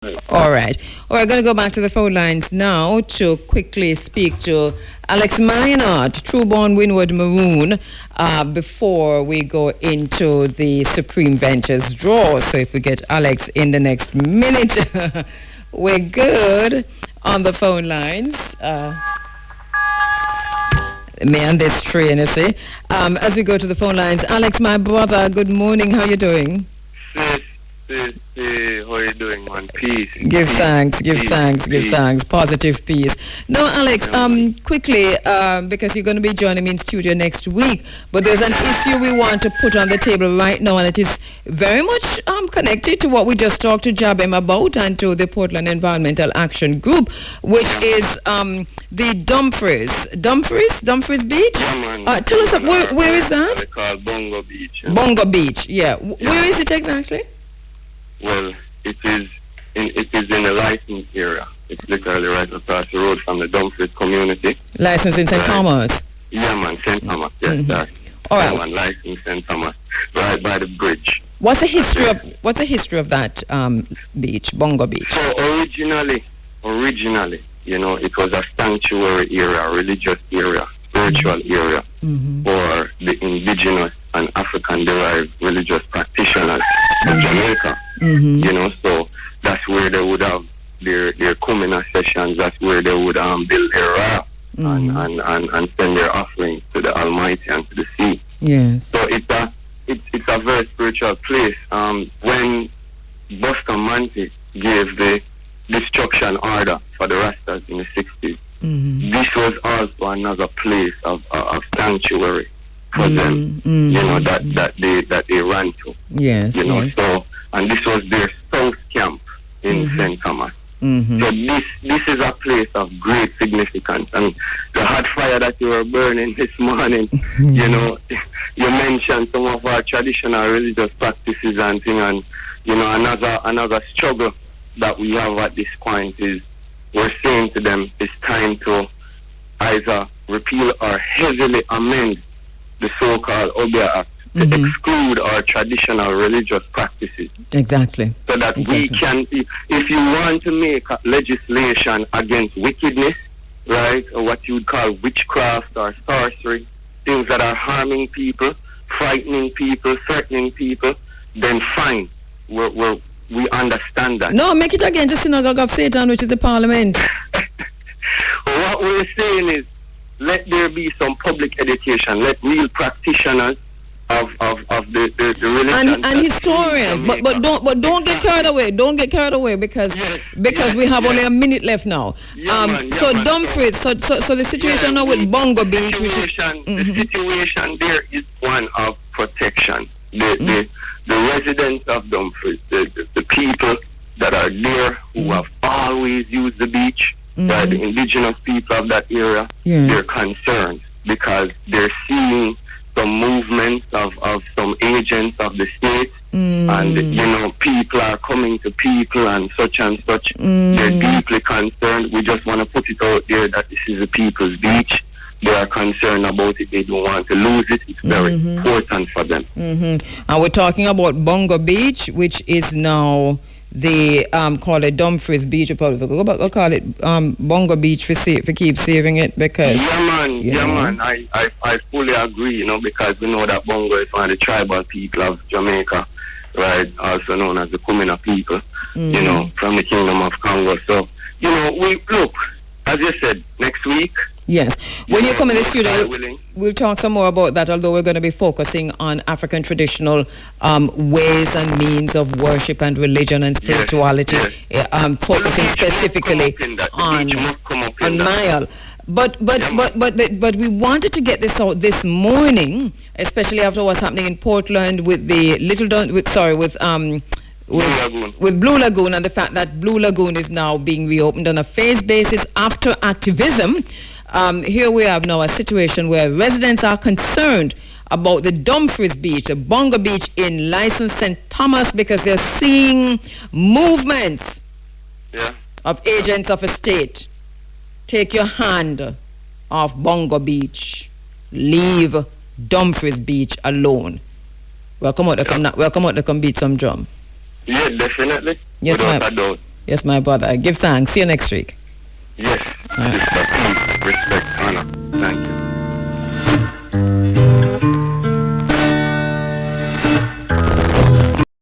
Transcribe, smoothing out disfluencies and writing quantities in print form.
All right. All right, going to go back to the phone lines now to quickly speak to Alex Moore-Minott, True-born Windward Maroon, before we go into the Supreme Ventures draw. So if we get Alex in the next minute, we're good on the phone lines. Man, this train, you see. As we go to the phone lines, Alex, my brother, good morning. How you doing? How are you doing, man? Peace. Give thanks. Positive peace. No, Alex, quickly, because you're going to be joining me in studio next week, but there's an issue we want to put on the table right now, and it is very much connected to what we just talked to Jabem about and to the Portland Environmental Action Group, which is the Dumphries Beach? Yeah, man. Tell us, where is that? They call Bongo Beach. Yeah. Bongo Beach, yeah. Where is it exactly? Well, it is in a licensed area. It's literally right across the road from the Dumphries community. Licensed in St. Thomas? Yeah, man, St. Thomas. Yes, that's all right. Man, licensed St. Thomas, right by the bridge. What's the history of that beach, Bongo Beach? So originally, you know, it was a sanctuary area, a religious area, spiritual area for the indigenous and African-derived religious practitioners of Jamaica. You know, so that's where they would have their Kumina sessions. That's where they would build their raft and send their offerings to the Almighty and to the sea. Yes. So it's a very spiritual place. When Buster Manti gave the destruction order for the Rastas in the 60s, this was also another place of sanctuary for them. You know, that they ran to. Yes. You know, yes. so. And this was their south camp in St. Thomas. So this is a place of great significance. And the hot fire that you were burning this morning, you know, you mentioned some of our traditional religious practices and things. And, you know, another struggle that we have at this point is we're saying to them it's time to either repeal or heavily amend the so-called Obia Act to exclude our traditional religious practices. Exactly. So that we can, if you want to make legislation against wickedness, right, or what you would call witchcraft or sorcery, things that are harming people, frightening people, threatening people, then fine. We understand that. No, make it against the synagogue of Satan, which is the parliament. What we're saying is, let there be some public education. Let real practitioners of the religion and historians, but don't get carried away. Don't get carried away because we have only a minute left now. So Dumphries, so the situation now with Bongo Beach, the situation there is one of protection. The residents of Dumphries, the people that are there who have always used the beach, the indigenous people of that area, they're concerned because they're seeing some movements of some agents of the state, and you know, people are coming to people and such. They're deeply concerned. We just want to put it out there that this is a people's beach. They are concerned about it. They don't want to lose it. It's very important for them. And we're talking about Bongo Beach, which is now the call it Dumphries Beach. We'll go back and call it Bongo Beach for keep saving it because man. I fully agree, you know, because we know that Bongo is one of the tribal people of Jamaica, right? Also known as the Kumina people, you know, from the Kingdom of Congo. So, you know, we look, as you said, next week. Yes. When you come in the studio, we'll talk some more about that, although we're going to be focusing on African traditional ways and means of worship and religion and spirituality, focusing specifically on Nile. But we wanted to get this out this morning, especially after what's happening in Portland with the with Blue Lagoon and the fact that Blue Lagoon is now being reopened on a phased basis after activism. Here we have now a situation where residents are concerned about the Dumphries Beach, the Bongo Beach in licensed St. Thomas, because they're seeing movements of agents of a state. Take your hand off Bongo Beach. Leave Dumphries Beach alone. Welcome out to come beat some drum. Yeah, definitely. Yes, without a doubt. Yes, my brother. Give thanks. See you next week. Yes. Respect, honor.